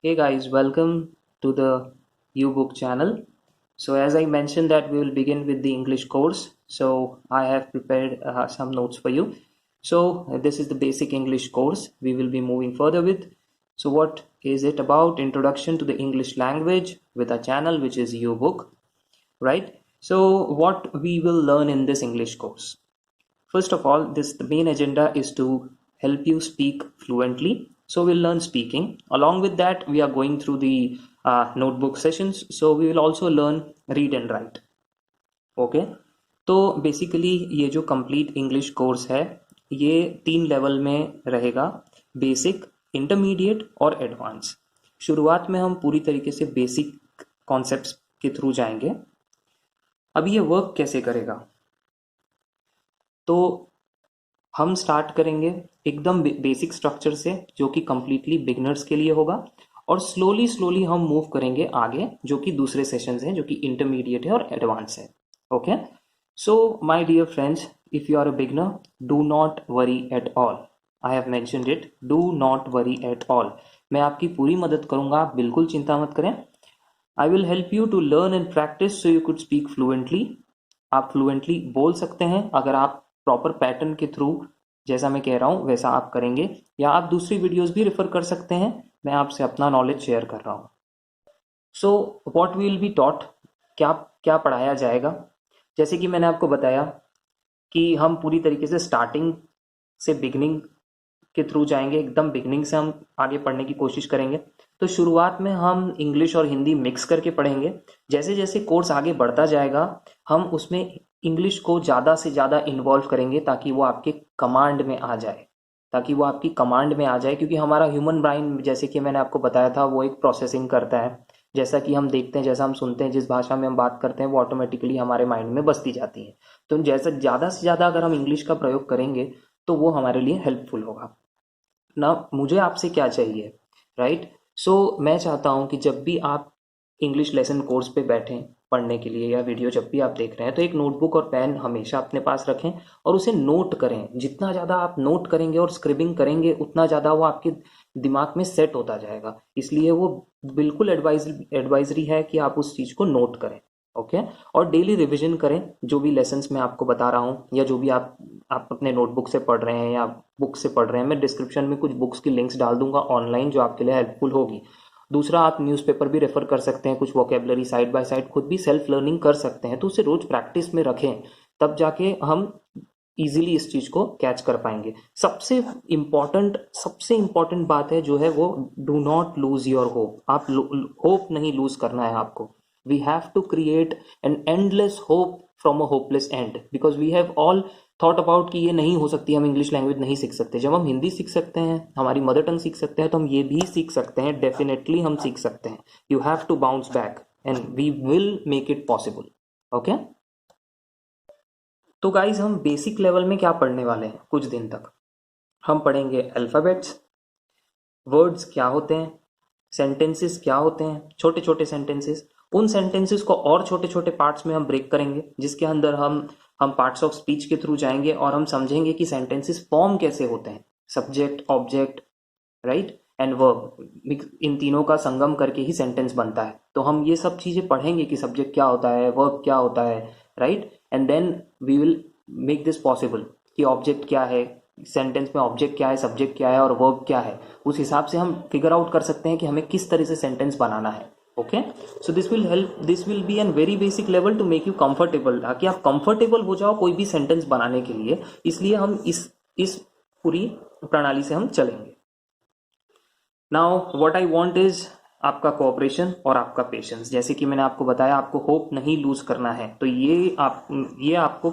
Hey guys, welcome to the UBook channel. So as I mentioned that we will begin with the English course. So I have prepared some notes for you. So this is the basic English course we will be moving further with. So what is it about? Introduction to the English language with a channel which is UBook, right? So what we will learn in this English course? First of all, the main agenda is to help you speak fluently. So we'll learn speaking. Along with that, we are going through the notebook sessions. So we will also learn read and write. Okay तो basically ये जो complete English course है ये 3 level में रहेगा, basic, intermediate और advance. शुरुआत में हम पूरी तरीके से बेसिक कॉन्सेप्ट्स के थ्रू जाएंगे। अब ये वर्क कैसे करेगा, तो हम स्टार्ट करेंगे एकदम बेसिक स्ट्रक्चर से जो कि कंप्लीटली बिगनर्स के लिए होगा, और स्लोली स्लोली हम मूव करेंगे आगे जो कि दूसरे सेशंस हैं जो कि इंटरमीडिएट है और एडवांस है। Okay, so my dear friends, if you are a beginner, do not worry at all. I have mentioned it, do not worry at all. मैं आपकी पूरी मदद करूंगा, आप बिल्कुल चिंता मत करें। I will help you to learn and practice so you could speak fluently. आप फ्लुएंटली बोल सकते हैं अगर आप प्रॉपर पैटर्न के थ्रू जैसा मैं कह रहा हूँ वैसा आप करेंगे, या आप दूसरी वीडियोस भी रेफर कर सकते हैं। मैं आपसे अपना नॉलेज शेयर कर रहा हूँ। So what will be taught, क्या क्या पढ़ाया जाएगा। जैसे कि मैंने आपको बताया कि हम पूरी तरीके से स्टार्टिंग से बिगनिंग के थ्रू जाएंगे, एकदम बिगनिंग से हम आगे पढ़ने की कोशिश करेंगे। तो शुरुआत में हम इंग्लिश और हिंदी मिक्स करके पढ़ेंगे। जैसे जैसे कोर्स आगे बढ़ता जाएगा हम उसमें इंग्लिश को ज़्यादा से ज़्यादा इन्वॉल्व करेंगे ताकि वो आपके कमांड में आ जाए, क्योंकि हमारा ह्यूमन ब्रेन, जैसे कि मैंने आपको बताया था, वो एक प्रोसेसिंग करता है। जैसा कि हम देखते हैं, जैसा हम सुनते हैं, जिस भाषा में हम बात करते हैं वो ऑटोमेटिकली हमारे माइंड में बसती जाती है। तो जैसा ज़्यादा से ज़्यादा अगर हम इंग्लिश का प्रयोग करेंगे तो वो हमारे लिए हेल्पफुल होगा ना। मुझे आपसे क्या चाहिए, राइट? सो मैं चाहता हूँ कि जब भी आप इंग्लिश लेसन कोर्स पे बैठें पढ़ने के लिए, या वीडियो जब भी आप देख रहे हैं, तो एक नोटबुक और पेन हमेशा अपने पास रखें और उसे नोट करें। जितना ज़्यादा आप नोट करेंगे और स्क्रिबिंग करेंगे उतना ज़्यादा वो आपके दिमाग में सेट होता जाएगा। इसलिए वो बिल्कुल एडवाइजरी है कि आप उस चीज़ को नोट करें। ओके, और डेली रिवीजन करें जो भी लेसन्स मैं आपको बता रहा हूँ, या जो भी आप अपने नोटबुक से पढ़ रहे हैं या बुक से पढ़ रहे हैं। मैं डिस्क्रिप्शन में कुछ बुक्स की लिंक्स डाल दूंगा ऑनलाइन जो आपके लिए हेल्पफुल होगी। दूसरा, आप न्यूज़पेपर भी रेफर कर सकते हैं, कुछ वोकेबलरी साइड बाय साइड खुद भी सेल्फ लर्निंग कर सकते हैं। तो उसे रोज प्रैक्टिस में रखें, तब जाके हम इजीली इस चीज को कैच कर पाएंगे। सबसे इम्पॉर्टेंट बात है जो है वो, do not lose your hope. आप होप नहीं लूज करना है आपको। We have to create an endless hope from a hopeless end, because we have all thought about कि ये नहीं हो सकती, हम इंग्लिश लैंग्वेज नहीं सीख सकते। जब हम हिंदी सीख सकते हैं, हमारी मदर टंग सीख सकते हैं, तो हम ये भी सीख सकते हैं। डेफिनेटली हम सीख सकते हैं। You have to bounce back and we will make it possible. Okay, तो गाइज हम बेसिक लेवल में क्या पढ़ने वाले हैं कुछ दिन तक। हम पढ़ेंगे अल्फाबेट्स, वर्ड्स क्या होते हैं, सेंटेंसेस क्या होते हैं, छोटे छोटे सेंटेंसेस। उन सेंटेंसेस को और छोटे छोटे पार्ट्स में हम ब्रेक करेंगे, जिसके अंदर हम पार्ट्स ऑफ स्पीच के थ्रू जाएंगे और हम समझेंगे कि सेंटेंसेस फॉर्म कैसे होते हैं। Subject, object, right, and verb, इन तीनों का संगम करके ही सेंटेंस बनता है। तो हम ये सब चीजें पढ़ेंगे कि सब्जेक्ट क्या होता है, वर्ब क्या होता है, right, and then we will make this possible कि ऑब्जेक्ट क्या है, सेंटेंस में ऑब्जेक्ट क्या है, सब्जेक्ट क्या है और वर्ब क्या है। उस हिसाब से हम फिगर आउट कर सकते हैं कि हमें किस तरह से सेंटेंस बनाना है। Okay, so this will be an very basic level to make you comfortable, ताकि आप कंफर्टेबल हो जाओ कोई भी सेंटेंस बनाने के लिए। इसलिए हम इस पूरी प्रणाली से हम चलेंगे। Now what I want is आपका कोऑपरेशन और आपका पेशेंस। जैसे कि मैंने आपको बताया, आपको होप नहीं लूज करना है, तो ये आपको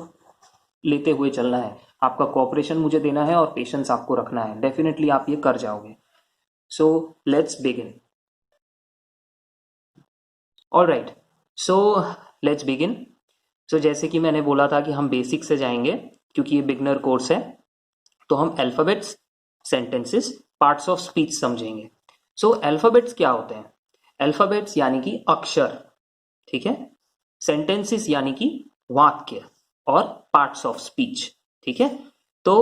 लेते हुए चलना है। आपका कोऑपरेशन मुझे देना है और पेशेंस आपको रखना है। डेफिनेटली आप ये कर जाओगे। So let's begin. Alright, so let's begin. So जैसे कि मैंने बोला था कि हम बेसिक से जाएंगे, क्योंकि ये बिगनर कोर्स है, तो हम alphabets, sentences, parts of speech समझेंगे। सो अल्फाबेट्स क्या होते हैं? अल्फाबेट्स यानी कि अक्षर, ठीक है। सेंटेंसेस यानी कि वाक्य, और पार्ट्स ऑफ स्पीच, ठीक है। तो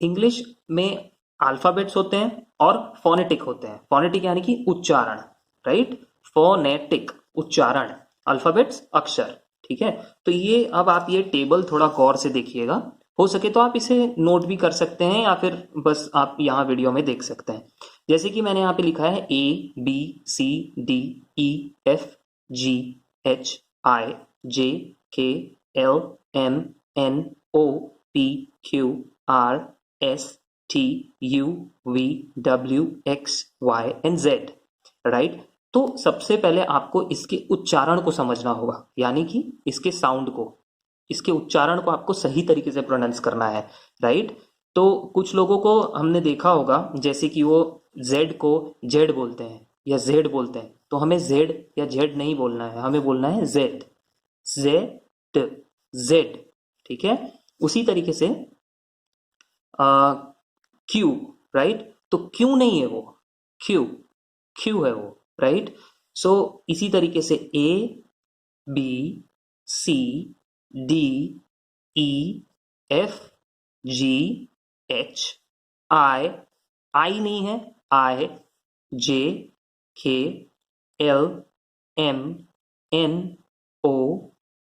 इंग्लिश में अल्फाबेट्स होते हैं और फोनेटिक होते हैं। फोनेटिक यानी कि उच्चारण, राइट, फोनेटिक उच्चारण, अल्फाबेट्स अक्षर, ठीक है। तो ये अब आप ये टेबल थोड़ा गौर से देखिएगा, हो सके तो आप इसे नोट भी कर सकते हैं या फिर बस आप यहाँ वीडियो में देख सकते हैं। जैसे कि मैंने यहाँ पे लिखा है ABCDEFGHIJKLMNOPQRSTUVWXYZ, राइट। तो सबसे पहले आपको इसके उच्चारण को समझना होगा, यानी कि इसके साउंड को, इसके उच्चारण को आपको सही तरीके से प्रोनाउंस करना है, राइट। तो कुछ लोगों को हमने देखा होगा जैसे कि वो जेड को जेड बोलते हैं या जेड बोलते हैं, तो हमें जेड या जेड नहीं बोलना है, हमें बोलना है जेड, जेड, जेड, ठीक है। उसी तरीके से क्यू, राइट, तो क्यू नहीं है वो, क्यू, क्यू है वो, राइट। सो इसी तरीके से A B C D E F G H I, I नहीं है, I J K L M N O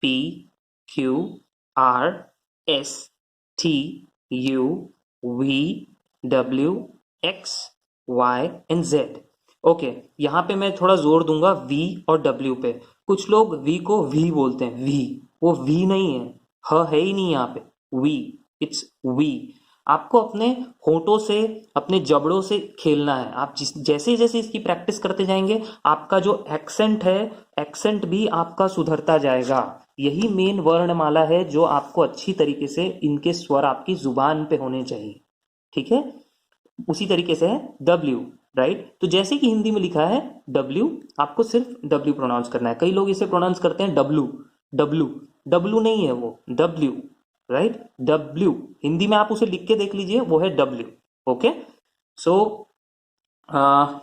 P Q R S T U V W X Y and Z. Okay, यहाँ पे मैं थोड़ा जोर दूंगा वी और W पे। कुछ लोग वी को वी बोलते हैं, वी, वो वी नहीं है, ह है ही नहीं यहाँ पे, वी, इट्स वी। आपको अपने होठों से, अपने जबड़ों से खेलना है। आप जैसे जैसे इसकी प्रैक्टिस करते जाएंगे आपका जो एक्सेंट है, एक्सेंट भी आपका सुधरता जाएगा। यही मेन वर्णमाला है जो आपको अच्छी तरीके से इनके स्वर आपकी जुबान पे होने चाहिए, ठीक है। उसी तरीके से है डब्ल्यू, राइट। तो जैसे कि हिंदी में लिखा है डब्ल्यू, आपको सिर्फ डब्ल्यू प्रोनाउंस करना है। कई लोग इसे प्रोनाउंस करते हैं डब्लू, डब्लू, डब्लू नहीं है वो, डब्ल्यू, राइट, डब्ल्यू। हिंदी में आप उसे लिख के देख लीजिए, वो है डब्ल्यू। ओके, सो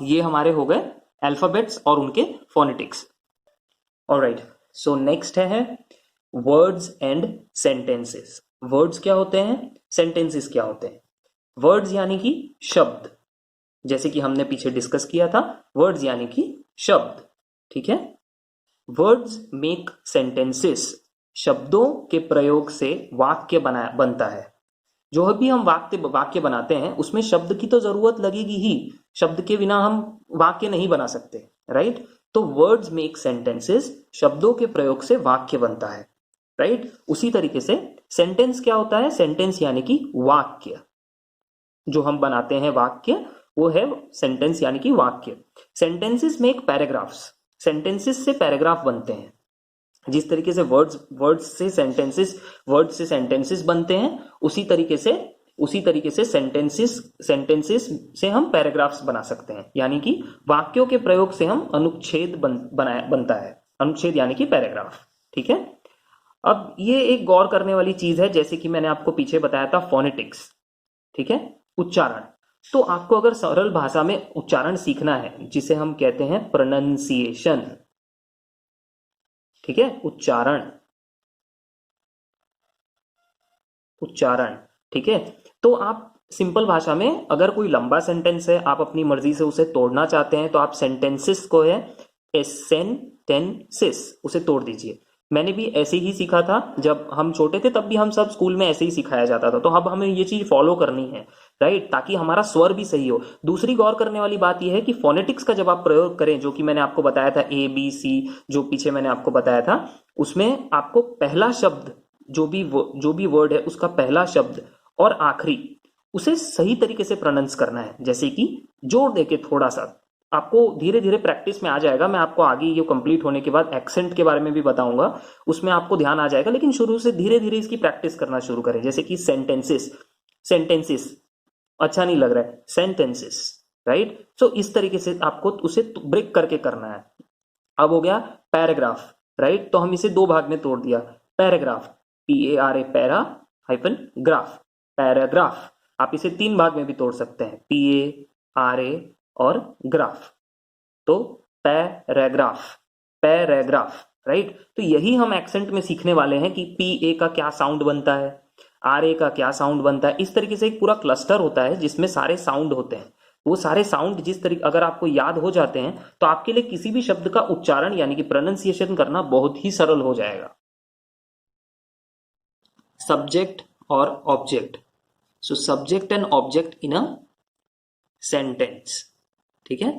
ये हमारे हो गए अल्फाबेट्स और उनके फोनेटिक्स। ऑलराइट, सो नेक्स्ट है वर्ड्स एंड सेंटेंसेस। वर्ड्स क्या होते हैं, सेंटेंसेस क्या होते हैं। वर्ड्स यानी कि शब्द, जैसे कि हमने पीछे डिस्कस किया था, वर्ड्स यानी कि शब्द, ठीक है। वर्ड्स मेक सेंटेंसेस, शब्दों के प्रयोग से वाक्य बनता है। जो भी हम वाक्य बनाते हैं उसमें शब्द की तो जरूरत लगेगी ही, शब्द के बिना हम वाक्य नहीं बना सकते, राइट। तो वर्ड्स मेक सेंटेंसेस, शब्दों के प्रयोग से वाक्य बनता है, राइट। उसी तरीके से सेंटेंस क्या होता है, सेंटेंस यानी कि वाक्य, जो हम बनाते हैं वाक्य वो है सेंटेंस यानी कि वाक्य। सेंटेंसेस मेक पैराग्राफ्स, सेंटेंसेस से पैराग्राफ बनते हैं। जिस तरीके से वर्ड्स से सेंटेंसेस बनते हैं, उसी तरीके से सेंटेंसेस से हम पैराग्राफ्स बना सकते हैं। यानी कि वाक्यों के प्रयोग से हम अनुच्छेद बनता है, अनुच्छेद यानी कि पैराग्राफ, ठीक है। अब ये एक गौर करने वाली चीज है, जैसे कि मैंने आपको पीछे बताया था फोनेटिक्स, ठीक है, उच्चारण। तो आपको अगर सरल भाषा में उच्चारण सीखना है, जिसे हम कहते हैं प्रोनंसिएशन, ठीक है, उच्चारण, उच्चारण, ठीक है। तो आप सिंपल भाषा में, अगर कोई लंबा सेंटेंस है, आप अपनी मर्जी से उसे तोड़ना चाहते हैं, तो आप सेंटेंसेस को है एसेंटेंसिस, उसे तोड़ दीजिए। मैंने भी ऐसे ही सीखा था, जब हम छोटे थे तब भी हम सब स्कूल में ऐसे ही सिखाया जाता था। तो अब हमें ये चीज फॉलो करनी है, राइट, ताकि हमारा स्वर भी सही हो। दूसरी गौर करने वाली बात यह है कि फोनेटिक्स का जब आप प्रयोग करें, जो कि मैंने आपको बताया था ए बी सी, जो पीछे मैंने आपको बताया था, उसमें आपको पहला शब्द, जो भी वर्ड है उसका पहला शब्द और आखिरी, उसे सही तरीके से प्रोनाउंस करना है। जैसे कि जोर देके थोड़ा सा, आपको धीरे धीरे प्रैक्टिस में आ जाएगा। मैं आपको आगे ये कंप्लीट होने के बाद एक्सेंट के बारे में भी बताऊंगा, उसमें आपको ध्यान आ जाएगा। लेकिन शुरू से धीरे धीरे इसकी प्रैक्टिस करना शुरू करें। जैसे कि सेंटेंसेस, सेंटेंसेस अच्छा नहीं लग रहा है, सेंटेंसेस, राइट। सो इस तरीके से आपको उसे ब्रेक करके करना है। अब हो गया पैराग्राफ, राइट, तो हम इसे दो भाग में तोड़ दिया। Paragraph, PARA, para hyphen graph, paragraph. आप इसे तीन भाग में भी तोड़ सकते हैं, PARA और ग्राफ। तो पैराग्राफ, पैराग्राफ, राइट। तो यही हम एक्सेंट में सीखने वाले हैं कि PA का क्या साउंड बनता है। आर ए का क्या साउंड बनता है। इस तरीके से एक पूरा क्लस्टर होता है जिसमें सारे साउंड होते हैं। वो सारे साउंड जिस तरीके अगर आपको याद हो जाते हैं तो आपके लिए किसी भी शब्द का उच्चारण यानी कि प्रोनाउंसिएशन करना बहुत ही सरल हो जाएगा। सब्जेक्ट और object. So subject and object in a sentence, ठीक है।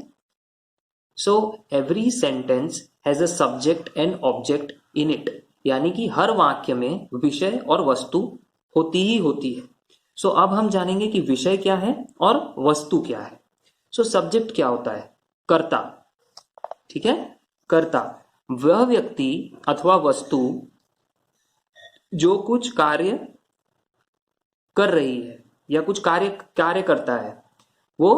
So every sentence has a subject and object in it, यानी कि हर वाक्य में विषय और वस्तु होती ही होती है। सो अब हम जानेंगे कि विषय क्या है और वस्तु क्या है। सो सब्जेक्ट क्या होता है? कर्ता, ठीक है। कर्ता वह व्यक्ति अथवा वस्तु जो कुछ कार्य कर रही है या कुछ कार्य करता है, वो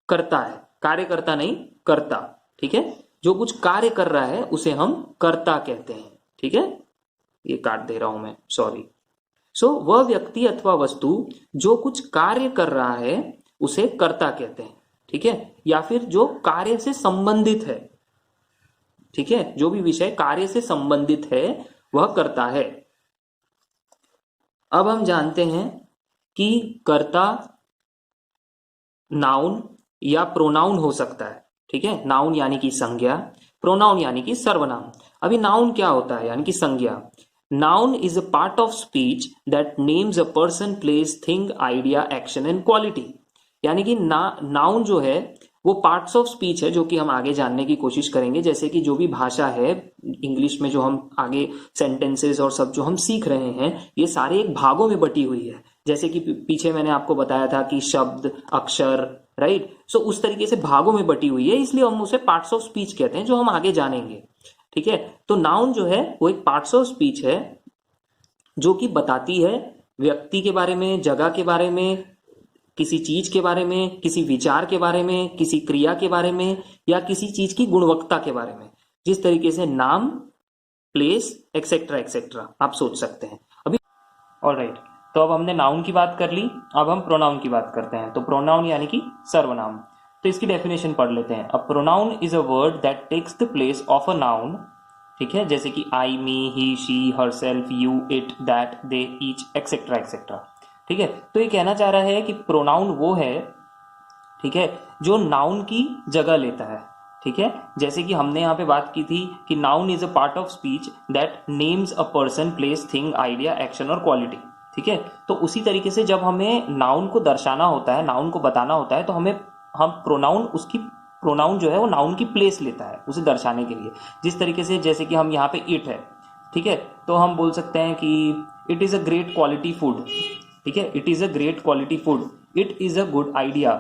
करता है। कार्यकर्ता नहीं, कर्ता, ठीक है। जो कुछ कार्य कर रहा है उसे हम कर्ता कहते हैं, ठीक है। ये काट दे रहा हूं मैं, सॉरी। सो वह व्यक्ति अथवा वस्तु जो कुछ कार्य कर रहा है उसे कर्ता कहते हैं, ठीक है। या फिर जो कार्य से संबंधित है, ठीक है। जो भी विषय कार्य से संबंधित है वह कर्ता है। अब हम जानते हैं कि कर्ता नाउन या प्रोनाउन हो सकता है, ठीक है। नाउन यानी कि संज्ञा, प्रोनाउन यानी कि सर्वनाम। अभी नाउन क्या होता है यानी कि संज्ञा। Noun is a part of speech that names a person, place, thing, idea, action and quality. यानी कि नाउन जो है वो पार्ट्स ऑफ स्पीच है, जो कि हम आगे जानने की कोशिश करेंगे। जैसे कि जो भी भाषा है इंग्लिश में, जो हम आगे सेंटेंसेस और सब जो हम सीख रहे हैं, ये सारे एक भागों में बटी हुई है। जैसे कि पीछे मैंने आपको बताया था कि शब्द, अक्षर, राइट। सो उस तरीके से भागों में बटी हुई है, इसलिए हम उसे पार्ट्स ऑफ स्पीच कहते हैं, जो हम आगे जानेंगे, ठीक है। तो नाउन जो है वो एक पार्ट्स ऑफ स्पीच है जो कि बताती है व्यक्ति के बारे में, जगह के बारे में, किसी चीज के बारे में, किसी विचार के बारे में, किसी क्रिया के बारे में, या किसी चीज की गुणवत्ता के बारे में। जिस तरीके से नाम, प्लेस, एक्सेट्रा एक्सेट्रा आप सोच सकते हैं अभी। ऑलराइट, तो अब हमने नाउन की बात कर ली, अब हम प्रोनाउन की बात करते हैं। तो प्रोनाउन यानी कि सर्वनाम। तो इसकी डेफिनेशन पढ़ लेते हैं। A pronoun is a word that takes the place of a noun, ठीक है। जैसे कि I, me, he, she, herself, you, it, that, they, each, etcetera etcetera, ठीक है। तो ये कहना चाह रहा है कि प्रोनाउन वो है, ठीक है, जो नाउन की जगह लेता है, ठीक है। जैसे कि हमने यहाँ पे बात की थी कि noun is a part of speech that names a person, place, thing, idea, action और क्वालिटी, ठीक है। तो उसी तरीके से जब हमें नाउन को दर्शाना होता है, नाउन को बताना होता है, तो हम प्रोनाउन, उसकी प्रोनाउन जो है वो नाउन की प्लेस लेता है उसे दर्शाने के लिए। जिस तरीके से जैसे कि हम यहाँ पे इट है, ठीक है, तो हम बोल सकते हैं कि it is a great quality food, ठीक है। It is a great quality food, it is a good idea,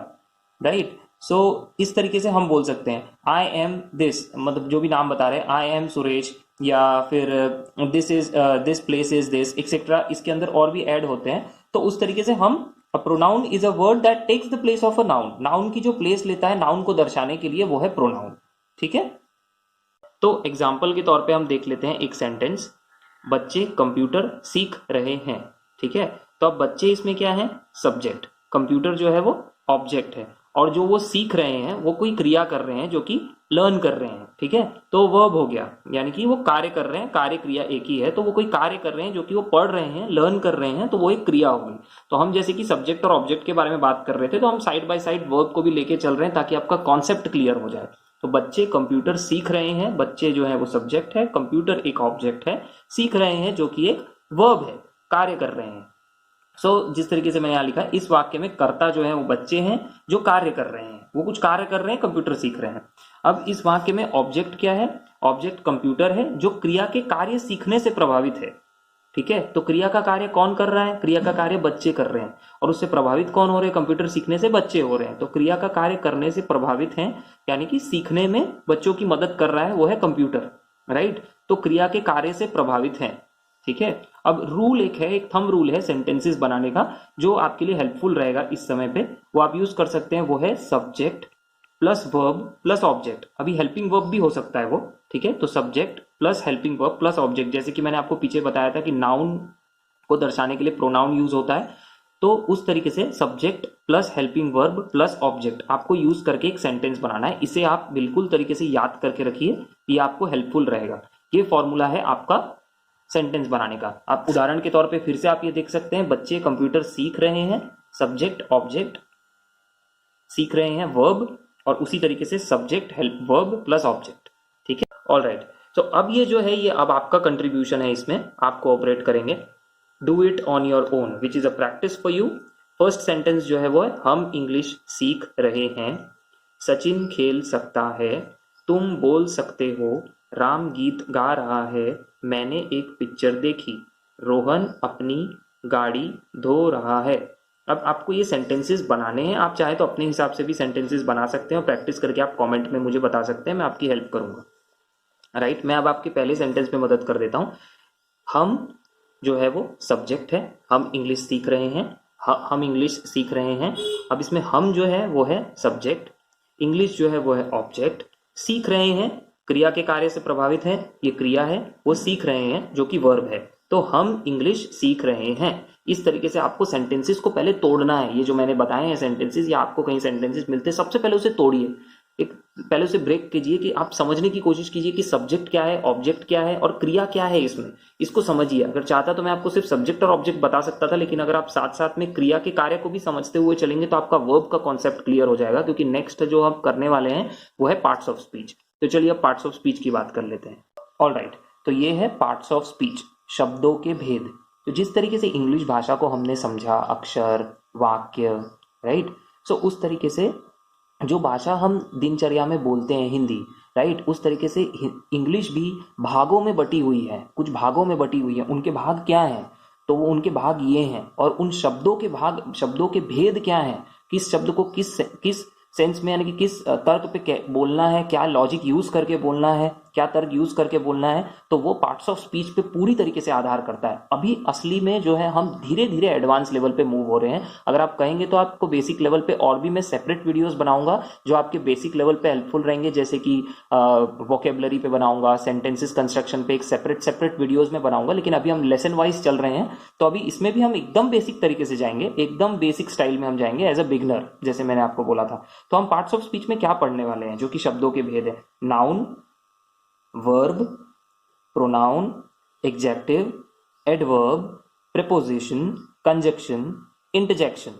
right. So इस तरीके से हम बोल सकते हैं आई एम दिस, मतलब जो भी नाम बता रहे हैं, आई एम सुरेश, या फिर this is this place is this, etcetera. इसके अंदर और भी ऐड होते हैं। तो उस तरीके से हम pronoun is a word that takes the place of a noun, noun की जो प्लेस लेता है नाउन को दर्शाने के लिए, वो है प्रोनाउन, ठीक है। तो एग्जाम्पल के तौर पे हम देख लेते हैं एक सेंटेंस, बच्चे कंप्यूटर सीख रहे हैं, ठीक है। तो अब बच्चे इसमें क्या है? सब्जेक्ट, कंप्यूटर जो है वो ऑब्जेक्ट है, और जो वो सीख रहे हैं वो कोई क्रिया कर रहे हैं जो कि लर्न कर रहे हैं, ठीक है। तो वर्ब हो गया, यानी कि वो कार्य कर रहे हैं, कार्य क्रिया एक ही है। तो वो कोई कार्य कर रहे हैं जो कि वो पढ़ रहे हैं, लर्न कर रहे हैं, तो वो एक क्रिया हो गई। तो हम जैसे कि सब्जेक्ट और ऑब्जेक्ट के बारे में बात कर रहे थे, तो हम साइड बाय साइड वर्ब को भी लेके चल रहे हैं ताकि आपका कॉन्सेप्ट क्लियर हो जाए। तो बच्चे कंप्यूटर सीख रहे हैं, बच्चे जो है वो सब्जेक्ट है, कंप्यूटर एक ऑब्जेक्ट है, सीख रहे हैं जो कि एक वर्ब है, कार्य कर रहे हैं। जिस तरीके से मैंने यहां लिखा है, इस वाक्य में कर्ता जो है वो बच्चे हैं जो कार्य कर रहे हैं, वो कुछ कार्य कर रहे हैं, कंप्यूटर सीख रहे हैं। अब इस वाक्य में ऑब्जेक्ट क्या है? ऑब्जेक्ट कंप्यूटर है जो क्रिया के कार्य सीखने से प्रभावित है, ठीक है। तो क्रिया का कार्य कौन कर रहा है? क्रिया का कार्य बच्चे कर रहे हैं, और उससे प्रभावित कौन हो रहे हैं? कंप्यूटर सीखने से बच्चे हो रहे हैं। तो क्रिया का कार्य करने से प्रभावित हैं, यानी कि सीखने में बच्चों की मदद कर रहा है, वो है कंप्यूटर, राइट। तो क्रिया के कार्य से प्रभावित हैं, ठीक है। अब रूल एक है, एक थंब रूल है सेंटेंसेस बनाने का, जो आपके लिए हेल्पफुल रहेगा इस समय पे, वो आप यूज कर सकते हैं। वो है subject plus verb plus object. अभी हेल्पिंग वर्ब भी हो सकता है वो, ठीक है। तो subject plus helping verb plus object, जैसे कि मैंने आपको पीछे बताया था कि नाउन को दर्शाने के लिए प्रोनाउन यूज होता है, तो उस तरीके से subject plus helping verb plus object आपको यूज करके एक सेंटेंस बनाना है। इसे आप बिल्कुल तरीके से याद करके रखिए, ये आपको हेल्पफुल रहेगा। ये फॉर्मूला है आपका सेंटेंस बनाने का। आप उदाहरण के तौर पे फिर से आप ये देख सकते हैं, बच्चे कंप्यूटर सीख रहे हैं, सब्जेक्ट ऑब्जेक्ट, सीख रहे हैं वर्ब, और उसी तरीके से subject help verb plus object. ठीक है, ऑल राइट। तो अब ये जो है ये अब आपका कंट्रीब्यूशन है, इसमें आप कोऑपरेट करेंगे। Do it on your own which is a practice for you. First sentence जो है वो है हम इंग्लिश सीख रहे हैं, सचिन खेल सकता है, तुम बोल सकते हो, राम गीत गा रहा है, मैंने एक पिक्चर देखी, रोहन अपनी गाड़ी धो रहा है। अब आपको ये सेंटेंसेस बनाने हैं, आप चाहे तो अपने हिसाब से भी सेंटेंसेस बना सकते हैं और प्रैक्टिस करके आप कमेंट में मुझे बता सकते हैं, मैं आपकी हेल्प करूंगा। राइट, मैं अब आपके पहले सेंटेंस में मदद कर देता हूं। हम जो है वो सब्जेक्ट है, हम इंग्लिश सीख रहे हैं, हम इंग्लिश सीख रहे हैं। अब इसमें हम जो है वो है सब्जेक्ट, इंग्लिश जो है वो है ऑब्जेक्ट, सीख रहे हैं क्रिया के कार्य से प्रभावित है, ये क्रिया है, वो सीख रहे हैं जो कि वर्ब है। तो हम इंग्लिश सीख रहे हैं। इस तरीके से आपको सेंटेंसेस को पहले तोड़ना है। ये जो मैंने बताए हैं सेंटेंसेस, या आपको कहीं सेंटेंसेस मिलते हैं, सबसे पहले उसे तोड़िए, एक पहले उसे ब्रेक कीजिए कि आप समझने की कोशिश कीजिए कि सब्जेक्ट क्या है, ऑब्जेक्ट क्या है और क्रिया क्या है इसमें, इसको समझिए। अगर चाहता तो मैं आपको सिर्फ सब्जेक्ट और ऑब्जेक्ट बता सकता था, लेकिन अगर आप साथ साथ में क्रिया के कार्य को भी समझते हुए चलेंगे तो आपका वर्ब का कॉन्सेप्ट क्लियर हो जाएगा, क्योंकि नेक्स्ट जो हम करने वाले हैं वो है पार्ट्स ऑफ स्पीच। तो चलिए अब पार्ट्स ऑफ स्पीच की बात कर लेते हैं। ऑल राइट, तो ये है पार्ट्स ऑफ स्पीच, शब्दों के भेद। तो जिस तरीके से इंग्लिश भाषा को हमने समझा, अक्षर, वाक्य, राइट, सो उस तरीके से जो भाषा हम दिनचर्या में बोलते हैं हिंदी, राइट, उस तरीके से इंग्लिश भी भागों में बटी हुई है, कुछ भागों में बटी हुई है। उनके भाग क्या हैं? तो वो उनके भाग ये हैं, और उन शब्दों के भाग, शब्दों के भेद क्या हैं, किस शब्द को किस सेंस में, यानी कि किस तर्क पे बोलना है, क्या लॉजिक यूज करके बोलना है, क्या तर्क यूज करके बोलना है, तो वो पार्ट्स ऑफ स्पीच पे पूरी तरीके से आधार करता है। अभी असली में जो है हम धीरे धीरे एडवांस लेवल पे मूव हो रहे हैं। अगर आप कहेंगे तो आपको बेसिक लेवल पे और भी मैं सेपरेट वीडियोस बनाऊंगा जो आपके बेसिक लेवल पे हेल्पफुल रहेंगे, जैसे कि वोकेबलरी पे बनाऊंगा, सेंटेंसेस कंस्ट्रक्शन पे एक सेपरेट वीडियोज में बनाऊंगा। लेकिन अभी हम लेसन वाइज चल रहे हैं, तो अभी इसमें भी हम एकदम बेसिक तरीके से जाएंगे, एकदम बेसिक स्टाइल में हम जाएंगे एज अ बिगनर, जैसे मैंने आपको बोला था। तो हम पार्ट्स ऑफ स्पीच में क्या पढ़ने वाले हैं, जो कि शब्दों के भेद है? Noun, verb, pronoun, executive, adverb, preposition, conjunction, interjection,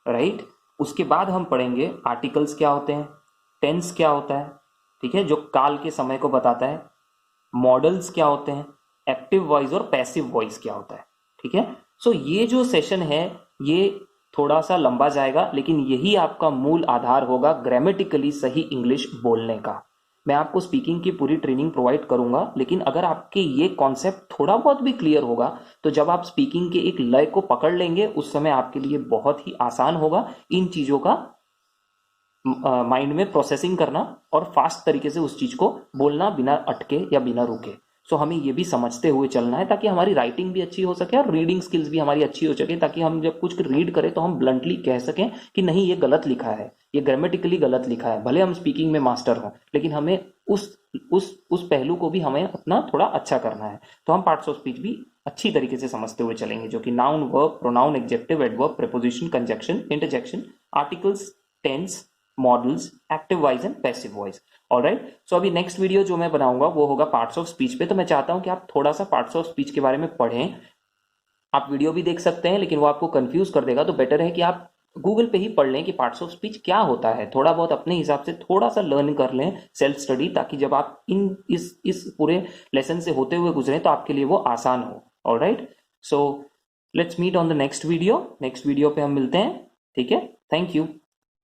right. उसके बाद हम पढ़ेंगे आर्टिकल्स क्या होते हैं, टेंस क्या होता है, ठीक है, जो काल के समय को बताता है, मॉडल्स क्या होते हैं, एक्टिव वॉइस और पैसिव वॉइस क्या होता है, ठीक है। सो ये जो सेशन है ये थोड़ा सा लंबा जाएगा, लेकिन यही आपका मूल आधार होगा ग्रामेटिकली सही इंग्लिश बोलने का। मैं आपको स्पीकिंग की पूरी ट्रेनिंग प्रोवाइड करूंगा, लेकिन अगर आपके ये कॉन्सेप्ट थोड़ा बहुत भी क्लियर होगा तो जब आप स्पीकिंग के एक लय को पकड़ लेंगे उस समय आपके लिए बहुत ही आसान होगा इन चीजों का माइंड में प्रोसेसिंग करना और फास्ट तरीके से उस चीज को बोलना बिना अटके या बिना रुके। सो हमें ये भी समझते हुए चलना है ताकि हमारी राइटिंग भी अच्छी हो सके और रीडिंग स्किल्स भी हमारी अच्छी हो सके, ताकि हम जब कुछ रीड करें तो हम ब्लंटली कह सकें कि नहीं ये गलत लिखा है, ये ग्रामेटिकली गलत लिखा है। भले हम स्पीकिंग में मास्टर हों, लेकिन हमें उस पहलू को भी हमें अपना थोड़ा अच्छा करना है। तो हम पार्ट्स ऑफ स्पीच भी अच्छी तरीके से समझते हुए चलेंगे, जो कि noun, verb, pronoun, adjective, adverb, preposition, conjunction, interjection, articles, tense, modals, active voice and passive voice. Alright, so अभी नेक्स्ट वीडियो जो मैं बनाऊंगा वो होगा पार्ट्स ऑफ स्पीच पे। तो मैं चाहता हूं कि आप थोड़ा सा पार्ट्स ऑफ स्पीच के बारे में पढ़ें। आप वीडियो भी देख सकते हैं, लेकिन वो आपको कंफ्यूज कर देगा, तो बेटर है कि आप गूगल पे ही पढ़ लें कि पार्ट्स ऑफ स्पीच क्या होता है, थोड़ा बहुत अपने हिसाब से थोड़ा सा लर्न कर लें, सेल्फ स्टडी, ताकि जब आप इस पूरे लेसन से होते हुए गुजरें तो आपके लिए वो आसान हो। Alright, so let's meet on the next video पे हम मिलते हैं, ठीक है। Thank you.